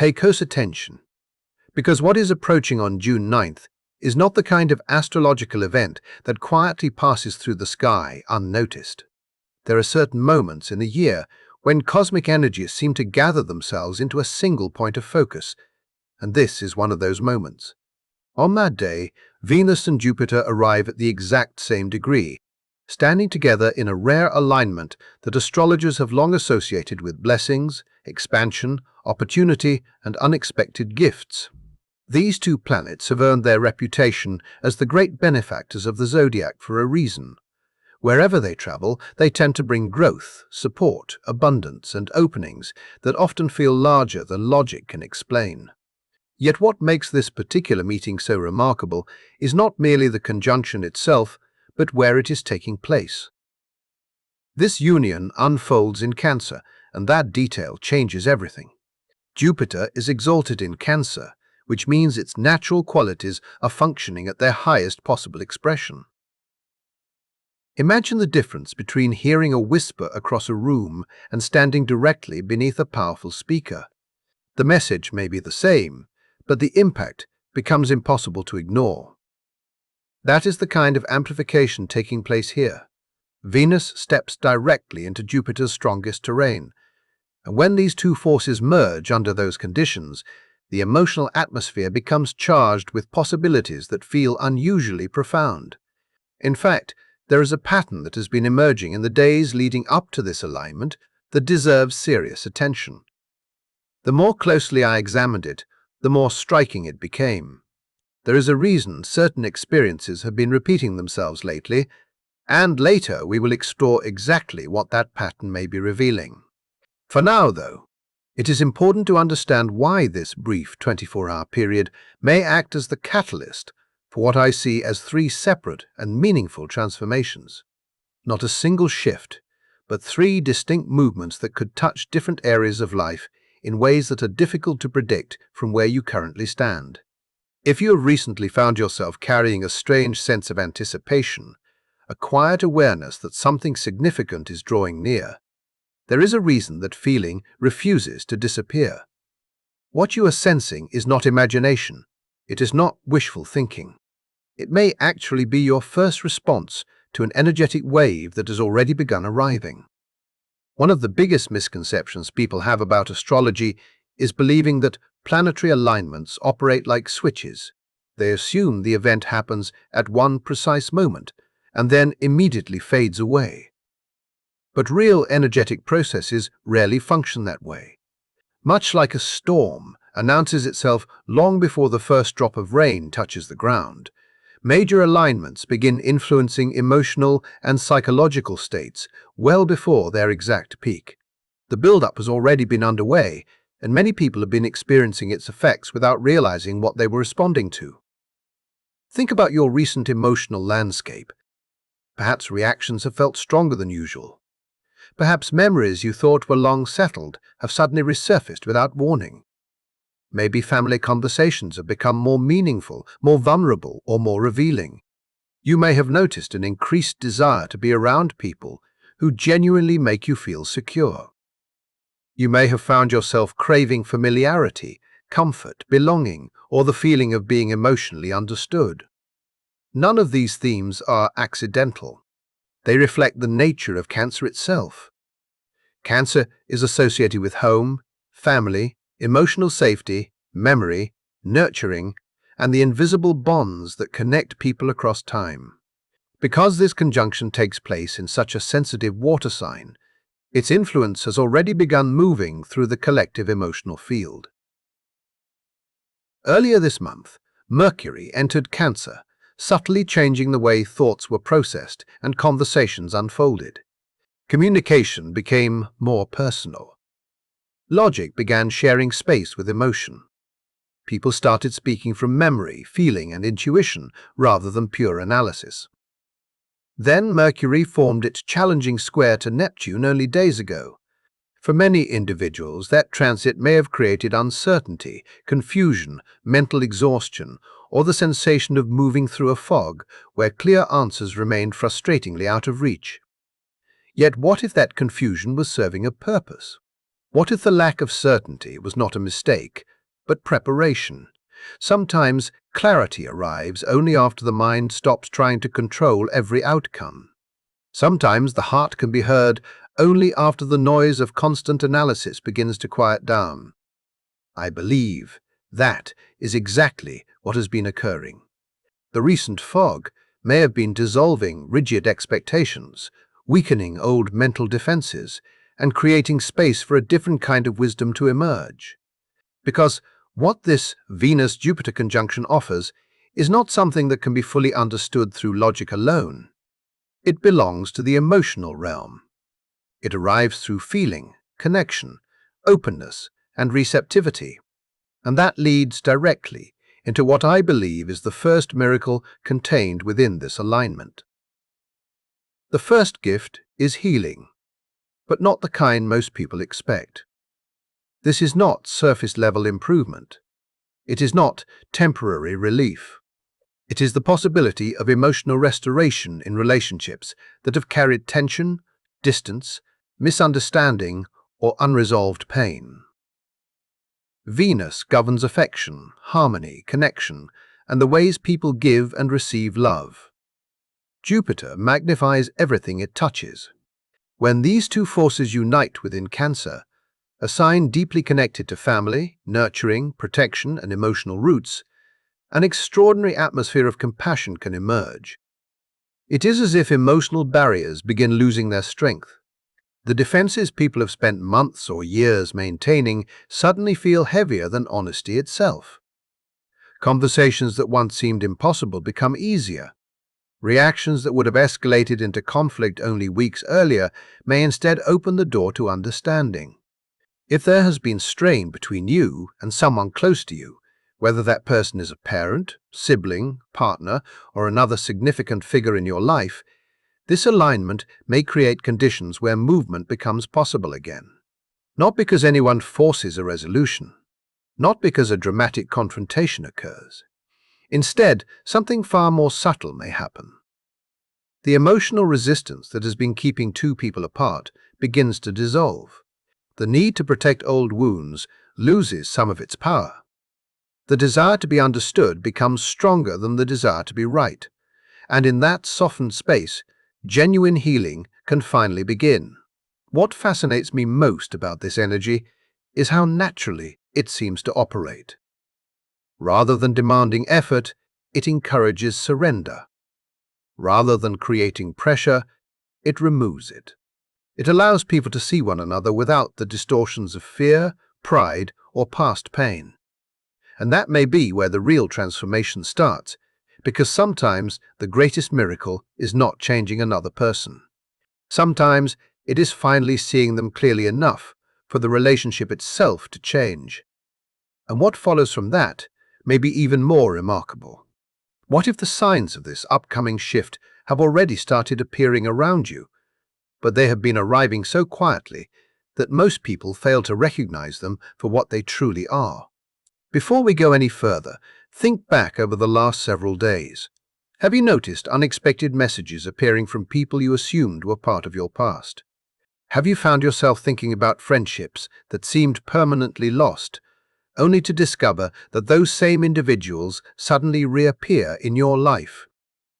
Pay close attention, because what is approaching on June 9th is not the kind of astrological event that quietly passes through the sky unnoticed. There are certain moments in the year when cosmic energies seem to gather themselves into a single point of focus, and this is one of those moments. On that day, Venus and Jupiter arrive at the exact same degree, standing together in a rare alignment that astrologers have long associated with blessings, expansion, opportunity, and unexpected gifts. These two planets have earned their reputation as the great benefactors of the zodiac for a reason. Wherever they travel, they tend to bring growth, support, abundance, and openings that often feel larger than logic can explain. Yet what makes this particular meeting so remarkable is not merely the conjunction itself, but where it is taking place. This union unfolds in Cancer, and that detail changes everything. Jupiter is exalted in Cancer, which means its natural qualities are functioning at their highest possible expression. Imagine the difference between hearing a whisper across a room and standing directly beneath a powerful speaker. The message may be the same, but the impact becomes impossible to ignore. That is the kind of amplification taking place here. Venus steps directly into Jupiter's strongest terrain, and when these two forces merge under those conditions, the emotional atmosphere becomes charged with possibilities that feel unusually profound. In fact, there is a pattern that has been emerging in the days leading up to this alignment that deserves serious attention. The more closely I examined it, the more striking it became. There is a reason certain experiences have been repeating themselves lately, and later we will explore exactly what that pattern may be revealing. For now, though, it is important to understand why this brief 24-hour period may act as the catalyst for what I see as three separate and meaningful transformations. Not a single shift, but three distinct movements that could touch different areas of life in ways that are difficult to predict from where you currently stand. If you have recently found yourself carrying a strange sense of anticipation, a quiet awareness that something significant is drawing near, there is a reason that feeling refuses to disappear. What you are sensing is not imagination. It is not wishful thinking. It may actually be your first response to an energetic wave that has already begun arriving. One of the biggest misconceptions people have about astrology is believing that planetary alignments operate like switches. They assume the event happens at one precise moment and then immediately fades away. But real energetic processes rarely function that way. Much like a storm announces itself long before the first drop of rain touches the ground, major alignments begin influencing emotional and psychological states well before their exact peak. The buildup has already been underway, and many people have been experiencing its effects without realizing what they were responding to. Think about your recent emotional landscape. Perhaps reactions have felt stronger than usual. Perhaps memories you thought were long settled have suddenly resurfaced without warning. Maybe family conversations have become more meaningful, more vulnerable, or more revealing. You may have noticed an increased desire to be around people who genuinely make you feel secure. You may have found yourself craving familiarity, comfort, belonging, or the feeling of being emotionally understood. None of these themes are accidental. They reflect the nature of Cancer itself. Cancer is associated with home, family, emotional safety, memory, nurturing, and the invisible bonds that connect people across time. Because this conjunction takes place in such a sensitive water sign, its influence has already begun moving through the collective emotional field. Earlier this month, Mercury entered Cancer, subtly changing the way thoughts were processed and conversations unfolded. Communication became more personal. Logic began sharing space with emotion. People started speaking from memory, feeling, and intuition rather than pure analysis. Then Mercury formed its challenging square to Neptune only days ago. For many individuals, that transit may have created uncertainty, confusion, mental exhaustion, or the sensation of moving through a fog where clear answers remained frustratingly out of reach. Yet what if that confusion was serving a purpose? What if the lack of certainty was not a mistake, but preparation. Sometimes clarity arrives only after the mind stops trying to control every outcome. Sometimes the heart can be heard only after the noise of constant analysis begins to quiet down. I believe that is exactly what has been occurring. The recent fog may have been dissolving rigid expectations, weakening old mental defenses, and creating space for a different kind of wisdom to emerge. Because what this Venus-Jupiter conjunction offers is not something that can be fully understood through logic alone. It belongs to the emotional realm. It arrives through feeling, connection, openness, and receptivity. And that leads directly into what I believe is the first miracle contained within this alignment. The first gift is healing, but not the kind most people expect. This is not surface-level improvement. It is not temporary relief. It is the possibility of emotional restoration in relationships that have carried tension, distance, misunderstanding, or unresolved pain. Venus governs affection, harmony, connection, and the ways people give and receive love. Jupiter magnifies everything it touches. When these two forces unite within Cancer, a sign deeply connected to family, nurturing, protection, and emotional roots, an extraordinary atmosphere of compassion can emerge. It is as if emotional barriers begin losing their strength. The defenses people have spent months or years maintaining suddenly feel heavier than honesty itself. Conversations that once seemed impossible become easier. Reactions that would have escalated into conflict only weeks earlier may instead open the door to understanding. If there has been strain between you and someone close to you, whether that person is a parent, sibling, partner, or another significant figure in your life, this alignment may create conditions where movement becomes possible again. Not because anyone forces a resolution, not because a dramatic confrontation occurs. Instead, something far more subtle may happen. The emotional resistance that has been keeping two people apart begins to dissolve. The need to protect old wounds loses some of its power. The desire to be understood becomes stronger than the desire to be right, and in that softened space, genuine healing can finally begin. What fascinates me most about this energy is how naturally it seems to operate. Rather than demanding effort, it encourages surrender. Rather than creating pressure, it removes it. It allows people to see one another without the distortions of fear, pride, or past pain. And that may be where the real transformation starts, because sometimes the greatest miracle is not changing another person. Sometimes it is finally seeing them clearly enough for the relationship itself to change. And what follows from that may be even more remarkable. What if the signs of this upcoming shift have already started appearing around you, but they have been arriving so quietly that most people fail to recognize them for what they truly are? Before we go any further, think back over the last several days. Have you noticed unexpected messages appearing from people you assumed were part of your past? Have you found yourself thinking about friendships that seemed permanently lost, only to discover that those same individuals suddenly reappear in your life?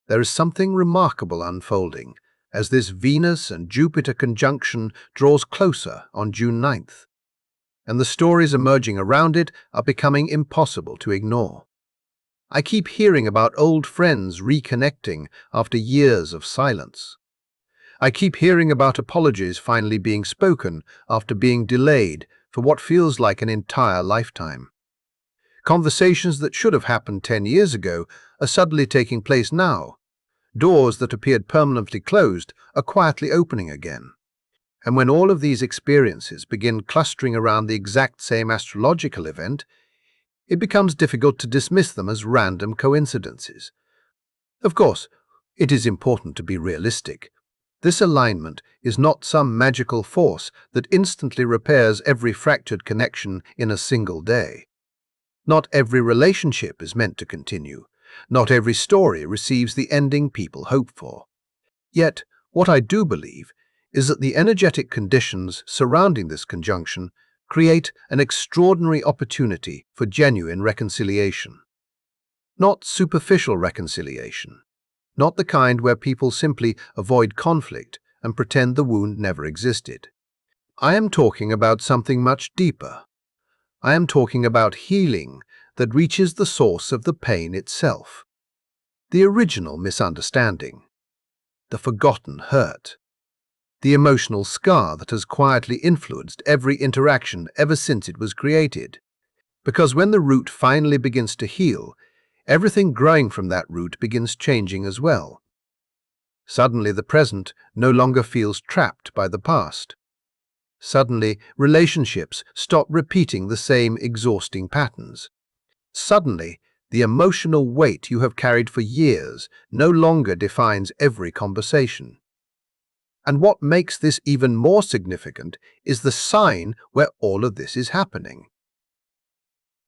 There is something remarkable unfolding as this Venus and Jupiter conjunction draws closer on June 9th. And the stories emerging around it are becoming impossible to ignore. I keep hearing about old friends reconnecting after years of silence. I keep hearing about apologies finally being spoken after being delayed for what feels like an entire lifetime. Conversations that should have happened 10 years ago are suddenly taking place now. Doors that appeared permanently closed are quietly opening again. And when all of these experiences begin clustering around the exact same astrological event, it becomes difficult to dismiss them as random coincidences. Of course, it is important to be realistic. This alignment is not some magical force that instantly repairs every fractured connection in a single day. Not every relationship is meant to continue. Not every story receives the ending people hope for. Yet, what I do believe is that the energetic conditions surrounding this conjunction create an extraordinary opportunity for genuine reconciliation. Not superficial reconciliation, not the kind where people simply avoid conflict and pretend the wound never existed. I am talking about something much deeper. I am talking about healing that reaches the source of the pain itself, the original misunderstanding, the forgotten hurt, the emotional scar that has quietly influenced every interaction ever since it was created. Because when the root finally begins to heal, everything growing from that root begins changing as well. Suddenly the present no longer feels trapped by the past. Suddenly relationships stop repeating the same exhausting patterns. Suddenly the emotional weight you have carried for years no longer defines every conversation. And what makes this even more significant is the sign where all of this is happening.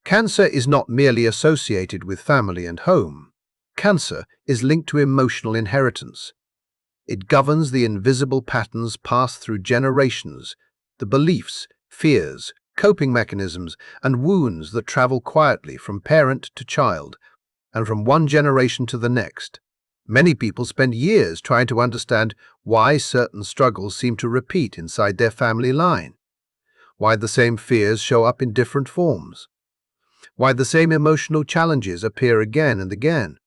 Cancer is not merely associated with family and home. Cancer is linked to emotional inheritance. It governs the invisible patterns passed through generations, the beliefs, fears, coping mechanisms, and wounds that travel quietly from parent to child and from one generation to the next. Many people spend years trying to understand why certain struggles seem to repeat inside their family line, why the same fears show up in different forms, why the same emotional challenges appear again and again.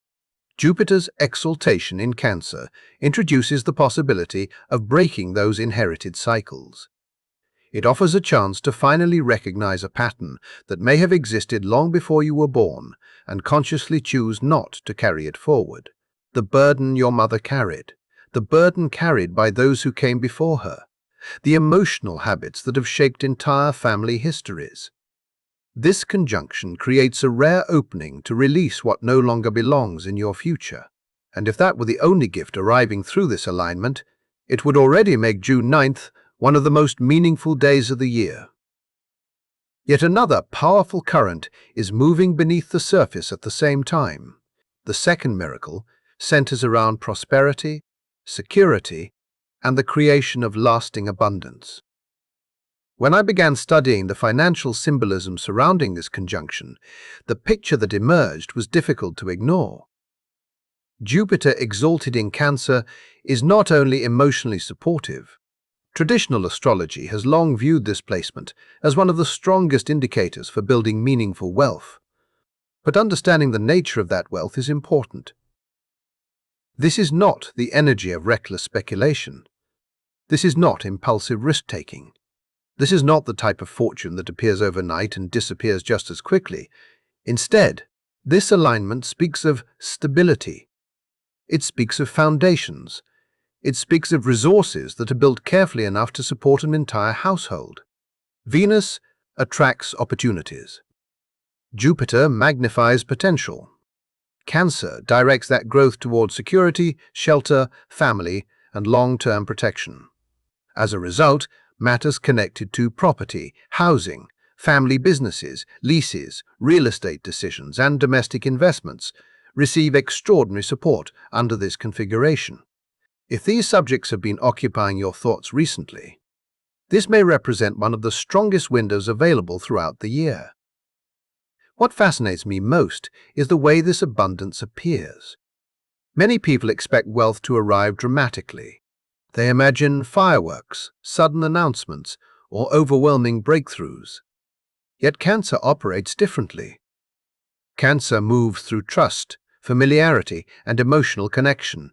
Jupiter's exaltation in Cancer introduces the possibility of breaking those inherited cycles. It offers a chance to finally recognize a pattern that may have existed long before you were born and consciously choose not to carry it forward. The burden your mother carried, the burden carried by those who came before her, the emotional habits that have shaped entire family histories. This conjunction creates a rare opening to release what no longer belongs in your future. And if that were the only gift arriving through this alignment, it would already make June 9th one of the most meaningful days of the year. Yet another powerful current is moving beneath the surface at the same time. The second miracle centers around prosperity, security, and the creation of lasting abundance. When I began studying the financial symbolism surrounding this conjunction, the picture that emerged was difficult to ignore. Jupiter exalted in Cancer is not only emotionally supportive. Traditional astrology has long viewed this placement as one of the strongest indicators for building meaningful wealth. But understanding the nature of that wealth is important. This is not the energy of reckless speculation. This is not impulsive risk-taking. This is not the type of fortune that appears overnight and disappears just as quickly. Instead, this alignment speaks of stability. It speaks of foundations. It speaks of resources that are built carefully enough to support an entire household. Venus attracts opportunities. Jupiter magnifies potential. Cancer directs that growth toward security, shelter, family, and long-term protection. As a result, matters connected to property, housing, family businesses, leases, real estate decisions, and domestic investments receive extraordinary support under this configuration. If these subjects have been occupying your thoughts recently, this may represent one of the strongest windows available throughout the year. What fascinates me most is the way this abundance appears. Many people expect wealth to arrive dramatically. They imagine fireworks, sudden announcements, or overwhelming breakthroughs. Yet Cancer operates differently. Cancer moves through trust, familiarity, and emotional connection.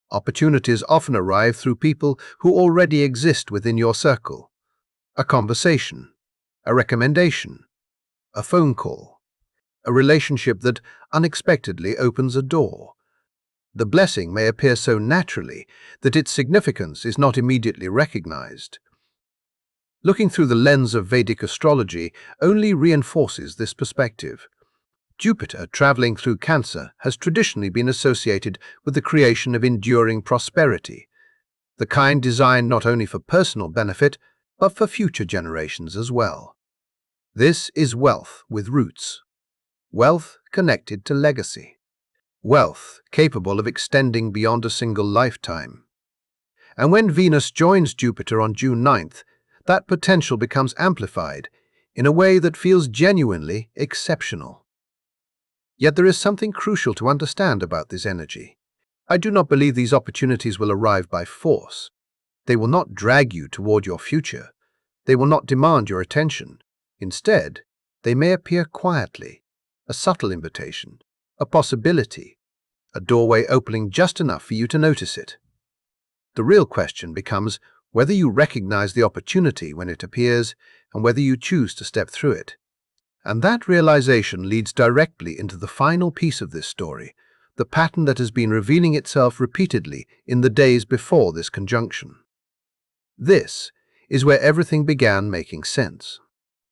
Opportunities often arrive through people who already exist within your circle. A conversation, a recommendation, a phone call, a relationship that unexpectedly opens a door. The blessing may appear so naturally that its significance is not immediately recognized. Looking through the lens of Vedic astrology only reinforces this perspective. Jupiter, traveling through Cancer, has traditionally been associated with the creation of enduring prosperity, the kind designed not only for personal benefit, but for future generations as well. This is wealth with roots, wealth connected to legacy, wealth capable of extending beyond a single lifetime. And when Venus joins Jupiter on June 9th, that potential becomes amplified in a way that feels genuinely exceptional. Yet there is something crucial to understand about this energy. I do not believe these opportunities will arrive by force. They will not drag you toward your future. They will not demand your attention. Instead, they may appear quietly, a subtle invitation, a possibility, a doorway opening just enough for you to notice it. The real question becomes whether you recognize the opportunity when it appears and whether you choose to step through it. And that realization leads directly into the final piece of this story, the pattern that has been revealing itself repeatedly in the days before this conjunction. This is where everything began making sense.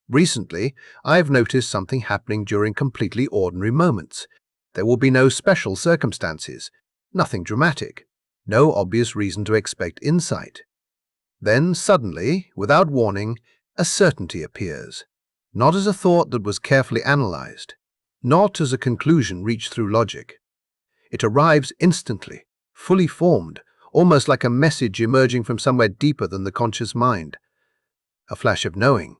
Recently, I've noticed something happening during completely ordinary moments. There will be no special circumstances, nothing dramatic, no obvious reason to expect insight. Then, suddenly, without warning, a certainty appears. Not as a thought that was carefully analyzed, not as a conclusion reached through logic. It arrives instantly, fully formed, almost like a message emerging from somewhere deeper than the conscious mind. A flash of knowing.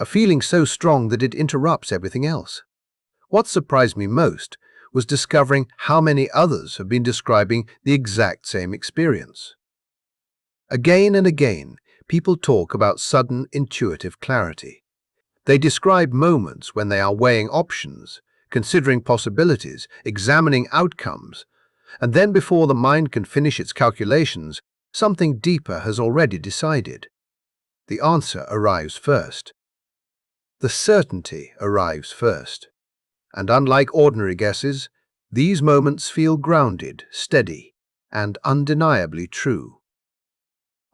A feeling so strong that it interrupts everything else. What surprised me most was discovering how many others have been describing the exact same experience. Again and again, people talk about sudden intuitive clarity. They describe moments when they are weighing options, considering possibilities, examining outcomes, and then before the mind can finish its calculations, something deeper has already decided. The answer arrives first. The certainty arrives first. And unlike ordinary guesses, these moments feel grounded, steady, and undeniably true.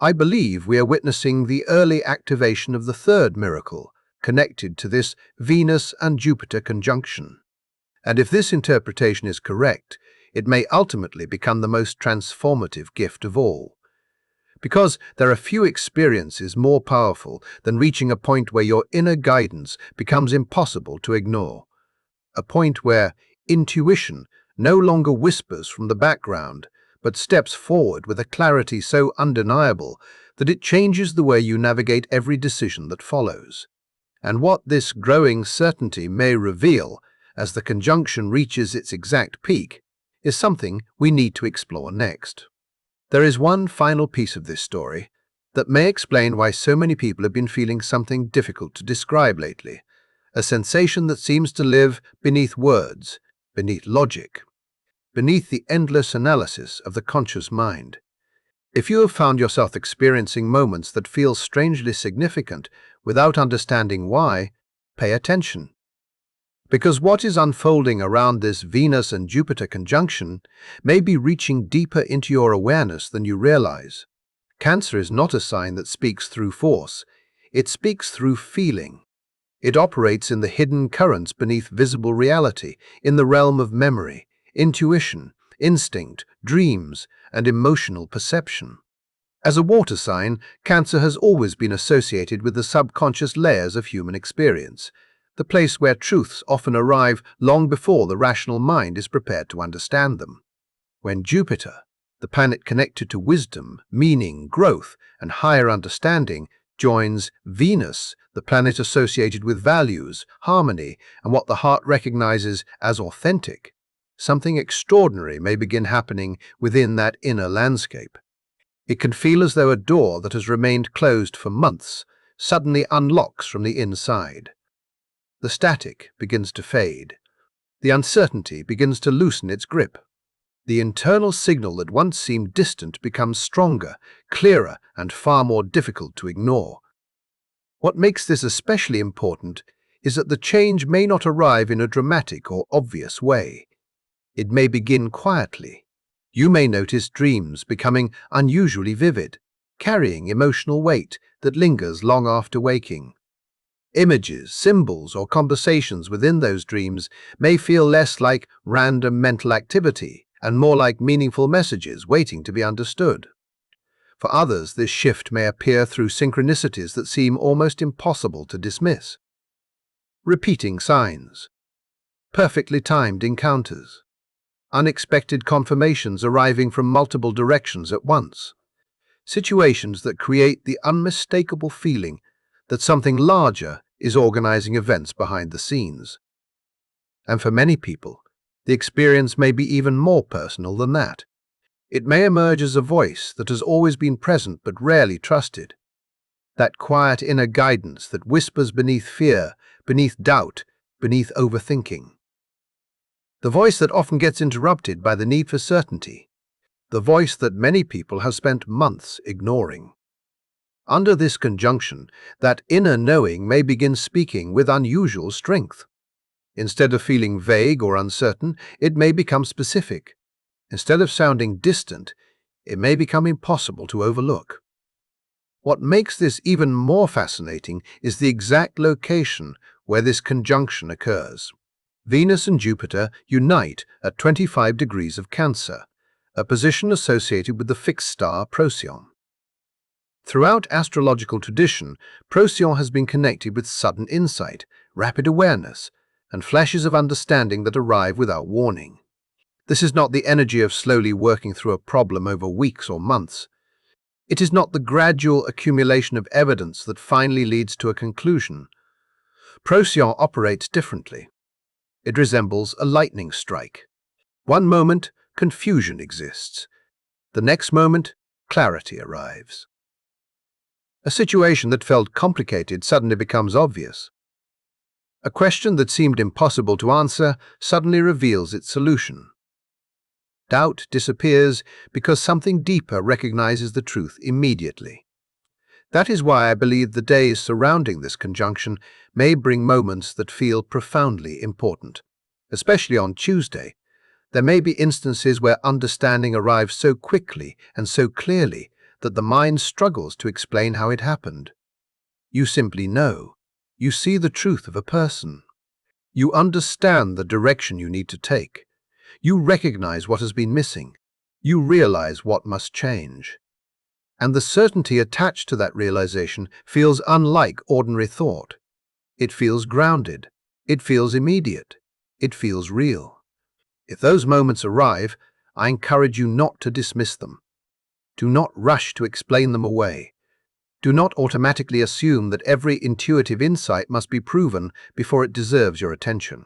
I believe we are witnessing the early activation of the third miracle, connected to this Venus and Jupiter conjunction. And if this interpretation is correct, it may ultimately become the most transformative gift of all. Because there are few experiences more powerful than reaching a point where your inner guidance becomes impossible to ignore. A point where intuition no longer whispers from the background, but steps forward with a clarity so undeniable that it changes the way you navigate every decision that follows. And what this growing certainty may reveal, as the conjunction reaches its exact peak, is something we need to explore next. There is one final piece of this story that may explain why so many people have been feeling something difficult to describe lately, a sensation that seems to live beneath words, beneath logic, beneath the endless analysis of the conscious mind. If you have found yourself experiencing moments that feel strangely significant without understanding why, pay attention. Because what is unfolding around this Venus and Jupiter conjunction may be reaching deeper into your awareness than you realize. Cancer is not a sign that speaks through force. It speaks through feeling. It operates in the hidden currents beneath visible reality, in the realm of memory, intuition, instinct, dreams, and emotional perception. As a water sign, Cancer has always been associated with the subconscious layers of human experience, the place where truths often arrive long before the rational mind is prepared to understand them. When Jupiter, the planet connected to wisdom, meaning, growth, and higher understanding, joins Venus, the planet associated with values, harmony, and what the heart recognizes as authentic, something extraordinary may begin happening within that inner landscape. It can feel as though a door that has remained closed for months suddenly unlocks from the inside. The static begins to fade. The uncertainty begins to loosen its grip. The internal signal that once seemed distant becomes stronger, clearer, and far more difficult to ignore. What makes this especially important is that the change may not arrive in a dramatic or obvious way. It may begin quietly. You may notice dreams becoming unusually vivid, carrying emotional weight that lingers long after waking. Images, symbols, or conversations within those dreams may feel less like random mental activity and more like meaningful messages waiting to be understood. For others, this shift may appear through synchronicities that seem almost impossible to dismiss. Repeating signs, perfectly timed encounters, unexpected confirmations arriving from multiple directions at once. situations that create the unmistakable feeling that something larger is organizing events behind the scenes. And for many people, the experience may be even more personal than that. It may emerge as a voice that has always been present but rarely trusted. That quiet inner guidance that whispers beneath fear, beneath doubt, beneath overthinking. The voice that often gets interrupted by the need for certainty. The voice that many people have spent months ignoring. Under this conjunction, that inner knowing may begin speaking with unusual strength. Instead of feeling vague or uncertain, it may become specific. Instead of sounding distant, it may become impossible to overlook. What makes this even more fascinating is the exact location where this conjunction occurs. Venus and Jupiter unite at 25 degrees of Cancer, a position associated with the fixed star Procyon. Throughout astrological tradition, Procyon has been connected with sudden insight, rapid awareness, and flashes of understanding that arrive without warning. This is not the energy of slowly working through a problem over weeks or months. It is not the gradual accumulation of evidence that finally leads to a conclusion. Procyon operates differently. It resembles a lightning strike. One moment, confusion exists. The next moment, clarity arrives. A situation that felt complicated suddenly becomes obvious. A question that seemed impossible to answer suddenly reveals its solution. Doubt disappears because something deeper recognizes the truth immediately. That is why I believe the days surrounding this conjunction may bring moments that feel profoundly important. Especially on Tuesday, there may be instances where understanding arrives so quickly and so clearly that the mind struggles to explain how it happened. You simply know. You see the truth of a person. You understand the direction you need to take. You recognize what has been missing. You realize what must change. And the certainty attached to that realization feels unlike ordinary thought. It feels grounded. It feels immediate. It feels real. If those moments arrive, I encourage you not to dismiss them. Do not rush to explain them away. Do not automatically assume that every intuitive insight must be proven before it deserves your attention.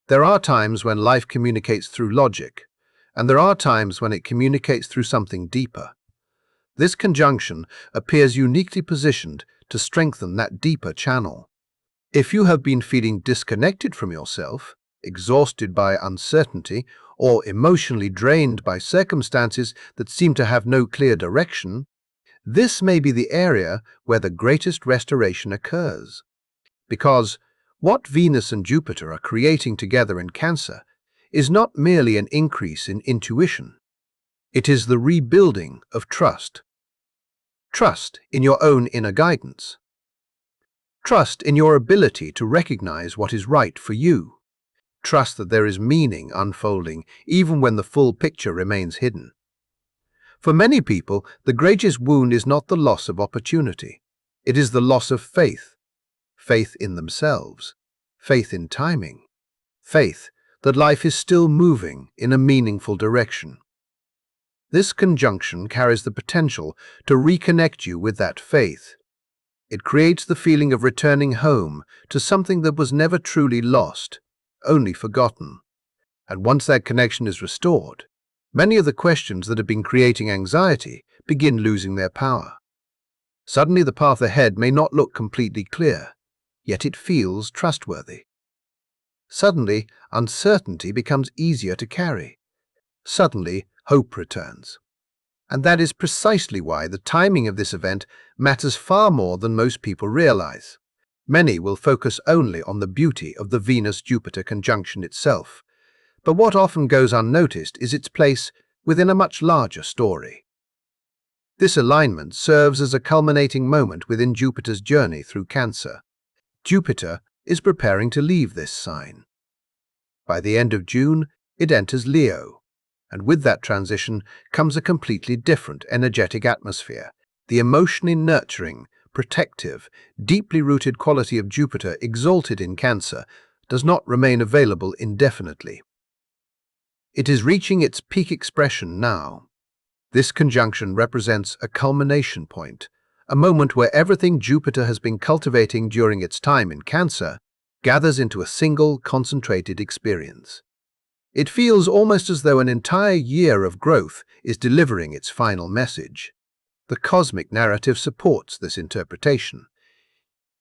There are times when life communicates through logic, and there are times when it communicates through something deeper. This conjunction appears uniquely positioned to strengthen that deeper channel. If you have been feeling disconnected from yourself, exhausted by uncertainty, or emotionally drained by circumstances that seem to have no clear direction, this may be the area where the greatest restoration occurs. Because what Venus and Jupiter are creating together in Cancer is not merely an increase in intuition. It is the rebuilding of trust. Trust in your own inner guidance. Trust in your ability to recognize what is right for you. Trust that there is meaning unfolding even when the full picture remains hidden. For many people, the greatest wound is not the loss of opportunity. It is the loss of faith. Faith in themselves. Faith in timing. Faith that life is still moving in a meaningful direction. This conjunction carries the potential to reconnect you with that faith. It creates the feeling of returning home to something that was never truly lost, only forgotten. And once that connection is restored, many of the questions that have been creating anxiety begin losing their power. Suddenly the path ahead may not look completely clear, yet it feels trustworthy. Suddenly, uncertainty becomes easier to carry. Suddenly, hope returns. And that is precisely why the timing of this event matters far more than most people realize. Many will focus only on the beauty of the Venus-Jupiter conjunction itself, but what often goes unnoticed is its place within a much larger story. This alignment serves as a culminating moment within Jupiter's journey through Cancer. Jupiter is preparing to leave this sign. By the end of June, it enters Leo, and with that transition comes a completely different energetic atmosphere. The emotionally nurturing, protective, deeply rooted quality of Jupiter exalted in Cancer does not remain available indefinitely. It is reaching its peak expression now. This conjunction represents a culmination point, a moment where everything Jupiter has been cultivating during its time in Cancer gathers into a single, concentrated experience. It feels almost as though an entire year of growth is delivering its final message. The cosmic narrative supports this interpretation.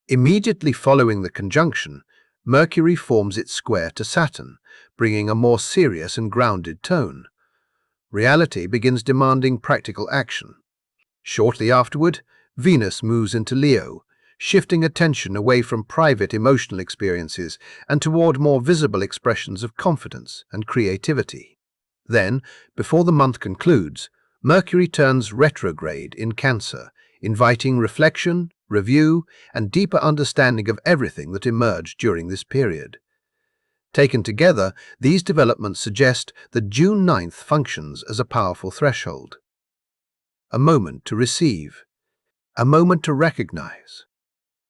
Immediately following the conjunction, Mercury forms its square to Saturn, bringing a more serious and grounded tone. Reality begins demanding practical action. Shortly afterward, Venus moves into Leo, shifting attention away from private emotional experiences and toward more visible expressions of confidence and creativity. Then, before the month concludes, Mercury turns retrograde in Cancer, inviting reflection, review, and deeper understanding of everything that emerged during this period. Taken together, these developments suggest that June 9th functions as a powerful threshold. A moment to receive, a moment to recognize,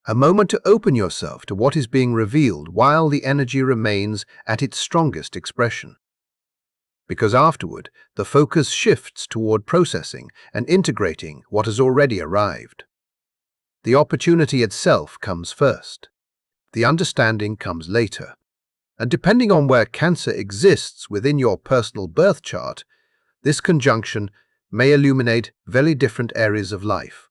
a moment to open yourself to what is being revealed while the energy remains at its strongest expression. Because afterward, the focus shifts toward processing and integrating what has already arrived. The opportunity itself comes first. The understanding comes later. And depending on where Cancer exists within your personal birth chart, this conjunction may illuminate very different areas of life.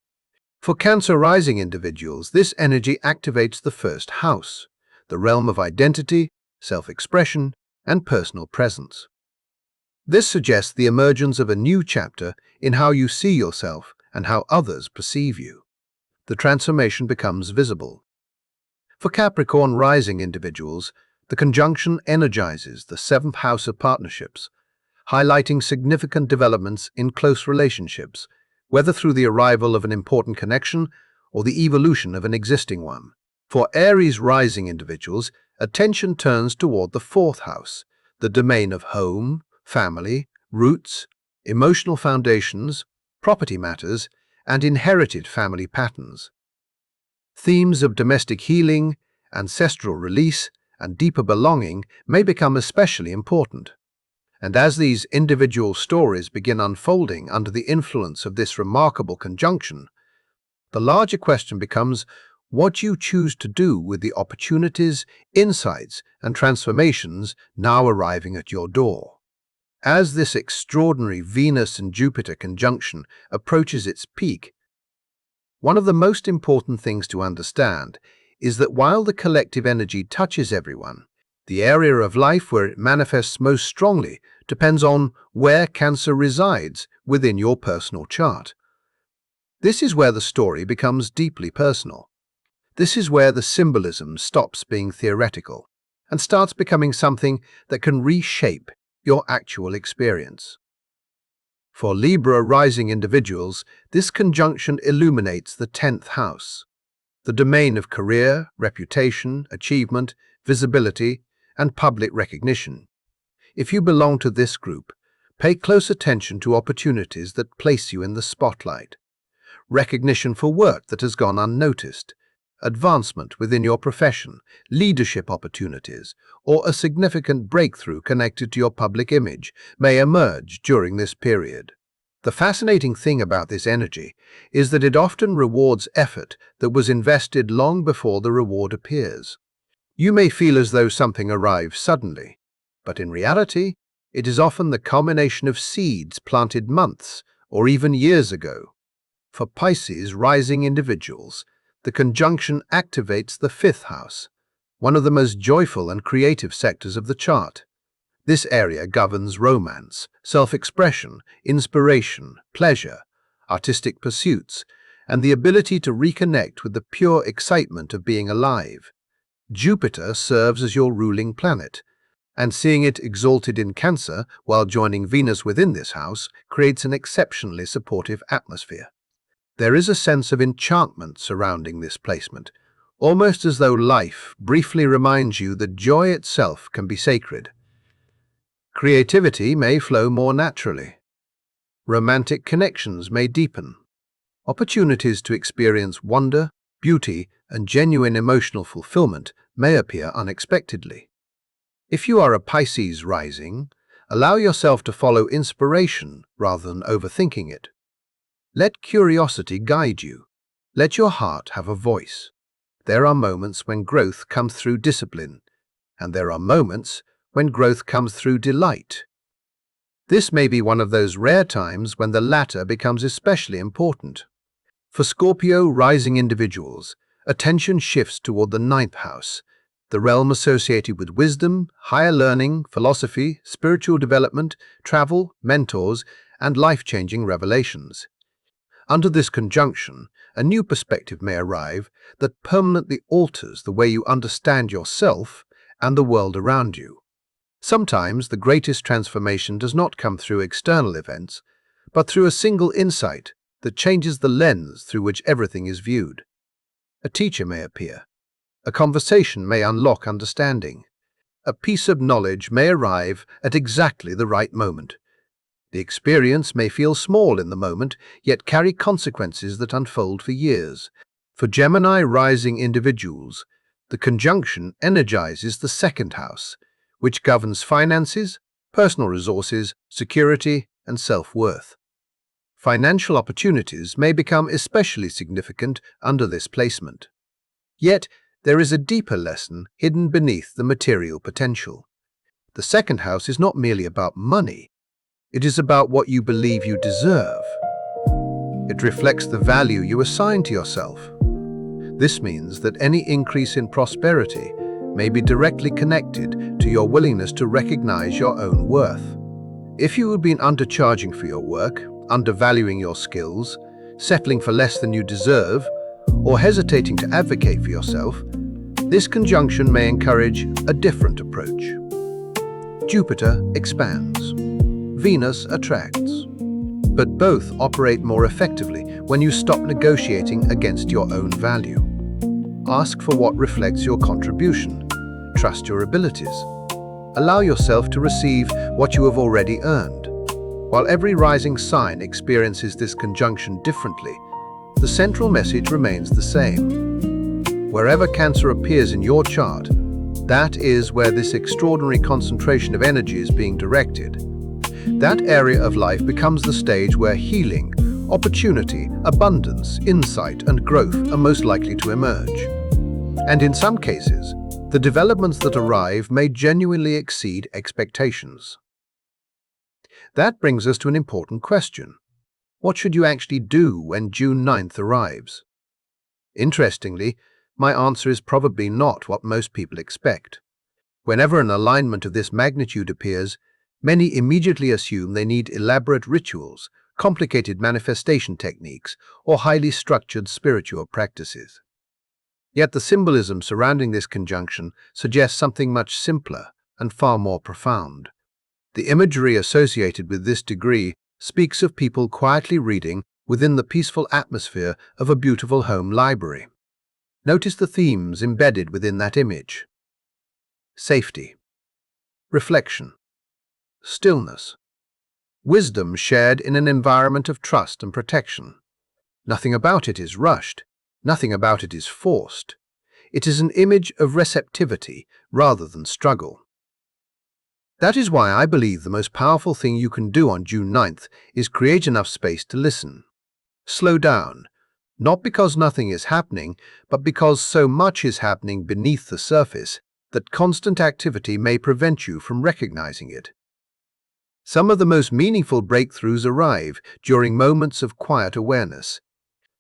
For Cancer rising individuals, this energy activates the first house, the realm of identity, self-expression, and personal presence. This suggests the emergence of a new chapter in how you see yourself and how others perceive you. The transformation becomes visible. For Capricorn rising individuals, the conjunction energizes the seventh house of partnerships, highlighting significant developments in close relationships, whether through the arrival of an important connection or the evolution of an existing one. For Aries rising individuals, attention turns toward the fourth house, the domain of home, family, roots, emotional foundations, property matters, and inherited family patterns. Themes of domestic healing, ancestral release, and deeper belonging may become especially important. And as these individual stories begin unfolding under the influence of this remarkable conjunction, the larger question becomes what you choose to do with the opportunities, insights, and transformations now arriving at your door. As this extraordinary Venus and Jupiter conjunction approaches its peak, one of the most important things to understand is that while the collective energy touches everyone, the area of life where it manifests most strongly depends on where Cancer resides within your personal chart. This is where the story becomes deeply personal. This is where the symbolism stops being theoretical and starts becoming something that can reshape your actual experience. For Libra rising individuals, this conjunction illuminates the 10th house, the domain of career, reputation, achievement, visibility, and public recognition. If you belong to this group, pay close attention to opportunities that place you in the spotlight. Recognition for work that has gone unnoticed, advancement within your profession, leadership opportunities, or a significant breakthrough connected to your public image may emerge during this period. The fascinating thing about this energy is that it often rewards effort that was invested long before the reward appears. You may feel as though something arrives suddenly, but in reality, it is often the culmination of seeds planted months or even years ago. For Pisces rising individuals, the conjunction activates the 5th house, one of the most joyful and creative sectors of the chart. This area governs romance, self-expression, inspiration, pleasure, artistic pursuits, and the ability to reconnect with the pure excitement of being alive. Jupiter serves as your ruling planet, and seeing it exalted in Cancer while joining Venus within this house creates an exceptionally supportive atmosphere. There is a sense of enchantment surrounding this placement, almost as though life briefly reminds you that joy itself can be sacred. Creativity may flow more naturally. Romantic connections may deepen. Opportunities to experience wonder, beauty, and genuine emotional fulfillment may appear unexpectedly. If you are a Pisces rising, Allow yourself to follow inspiration rather than overthinking it. Let curiosity guide you. Let your heart have a voice. There are moments when growth comes through discipline, and there are moments when growth comes through delight. This may be one of those rare times when the latter becomes especially important. For Scorpio rising individuals, attention shifts toward the ninth house, the realm associated with wisdom, higher learning, philosophy, spiritual development, travel, mentors, and life-changing revelations. Under this conjunction, a new perspective may arrive that permanently alters the way you understand yourself and the world around you. Sometimes the greatest transformation does not come through external events, but through a single insight that changes the lens through which everything is viewed. A teacher may appear. A conversation may unlock understanding. A piece of knowledge may arrive at exactly the right moment. The experience may feel small in the moment, yet carry consequences that unfold for years. For Gemini rising individuals, the conjunction energizes the second house, which governs finances, personal resources, security, and self-worth. Financial opportunities may become especially significant under this placement. Yet, there is a deeper lesson hidden beneath the material potential. The second house is not merely about money. It is about what you believe you deserve. It reflects the value you assign to yourself. This means that any increase in prosperity may be directly connected to your willingness to recognize your own worth. If you have been undercharging for your work, undervaluing your skills, settling for less than you deserve, or hesitating to advocate for yourself, this conjunction may encourage a different approach. Jupiter expands. Venus attracts. But both operate more effectively when you stop negotiating against your own value. Ask for what reflects your contribution. Trust your abilities. Allow yourself to receive what you have already earned. While every rising sign experiences this conjunction differently, the central message remains the same. Wherever Cancer appears in your chart, that is where this extraordinary concentration of energy is being directed. That area of life becomes the stage where healing, opportunity, abundance, insight, and growth are most likely to emerge. And in some cases, the developments that arrive may genuinely exceed expectations. That brings us to an important question. What should you actually do when June 9th arrives? Interestingly, my answer is probably not what most people expect. Whenever an alignment of this magnitude appears, many immediately assume they need elaborate rituals, complicated manifestation techniques, or highly structured spiritual practices. Yet the symbolism surrounding this conjunction suggests something much simpler and far more profound. The imagery associated with this degree speaks of people quietly reading within the peaceful atmosphere of a beautiful home library. Notice the themes embedded within that image. Safety, reflection, stillness, wisdom shared in an environment of trust and protection. Nothing about it is rushed. Nothing about it is forced. It is an image of receptivity rather than struggle. That is why I believe the most powerful thing you can do on June 9th is create enough space to listen. Slow down, not because nothing is happening, but because so much is happening beneath the surface that constant activity may prevent you from recognizing it. Some of the most meaningful breakthroughs arrive during moments of quiet awareness.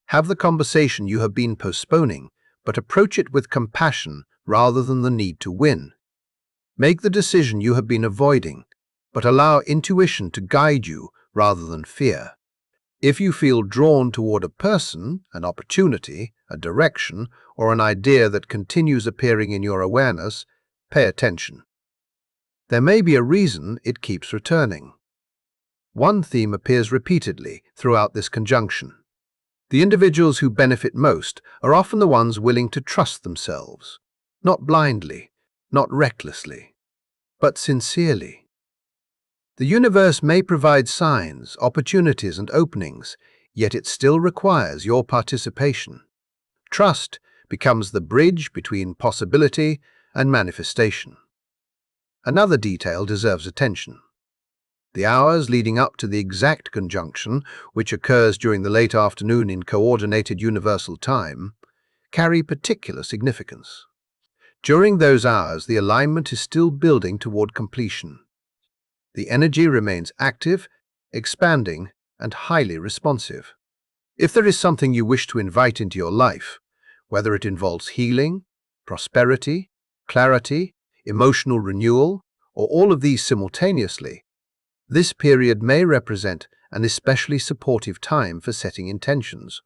Have the conversation you have been postponing, but approach it with compassion rather than the need to win. Make the decision you have been avoiding, but allow intuition to guide you rather than fear. If you feel drawn toward a person, an opportunity, a direction, or an idea that continues appearing in your awareness, pay attention. There may be a reason it keeps returning. One theme appears repeatedly throughout this conjunction. The individuals who benefit most are often the ones willing to trust themselves, not blindly, not recklessly, but sincerely. The universe may provide signs, opportunities, and openings, yet it still requires your participation. Trust becomes the bridge between possibility and manifestation. Another detail deserves attention. The hours leading up to the exact conjunction, which occurs during the late afternoon in coordinated universal time, carry particular significance. During those hours, the alignment is still building toward completion. The energy remains active, expanding, and highly responsive. If there is something you wish to invite into your life, whether it involves healing, prosperity, clarity, emotional renewal, or all of these simultaneously, this period may represent an especially supportive time for setting intentions.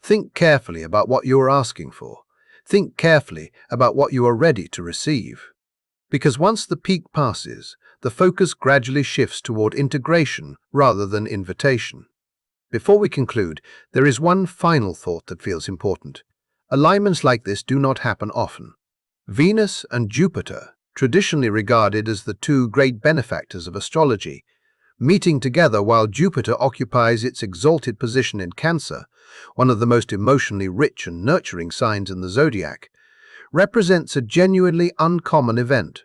Think carefully about what you are asking for. Think carefully about what you are ready to receive. Because once the peak passes, the focus gradually shifts toward integration rather than invitation. Before we conclude, there is one final thought that feels important. Alignments like this do not happen often. Venus and Jupiter, traditionally regarded as the two great benefactors of astrology, meeting together while Jupiter occupies its exalted position in Cancer, one of the most emotionally rich and nurturing signs in the zodiac, represents a genuinely uncommon event.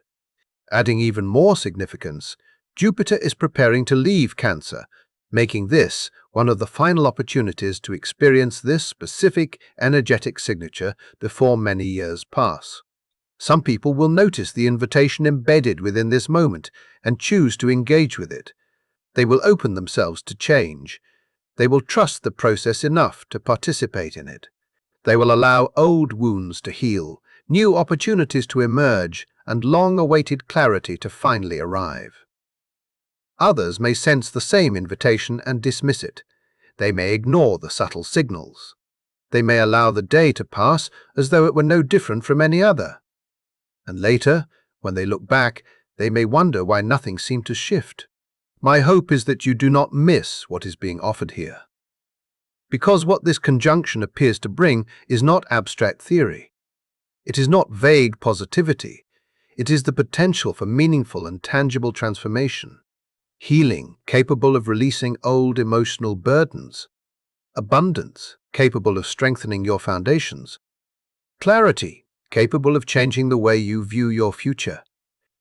Adding even more significance, Jupiter is preparing to leave Cancer, making this one of the final opportunities to experience this specific energetic signature before many years pass. Some people will notice the invitation embedded within this moment and choose to engage with it. They will open themselves to change. They will trust the process enough to participate in it. They will allow old wounds to heal, new opportunities to emerge, and long-awaited clarity to finally arrive. Others may sense the same invitation and dismiss it. They may ignore the subtle signals. They may allow the day to pass as though it were no different from any other. And later, when they look back, they may wonder why nothing seemed to shift. My hope is that you do not miss what is being offered here. Because what this conjunction appears to bring is not abstract theory. It is not vague positivity. It is the potential for meaningful and tangible transformation. Healing, capable of releasing old emotional burdens. Abundance, capable of strengthening your foundations. Clarity, capable of changing the way you view your future.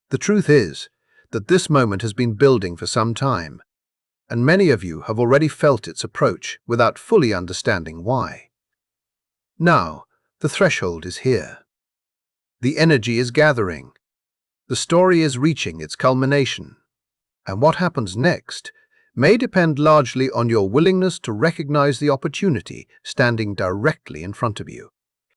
The truth is that this moment has been building for some time, and many of you have already felt its approach without fully understanding why. Now, the threshold is here. The energy is gathering. The story is reaching its culmination. And what happens next may depend largely on your willingness to recognize the opportunity standing directly in front of you.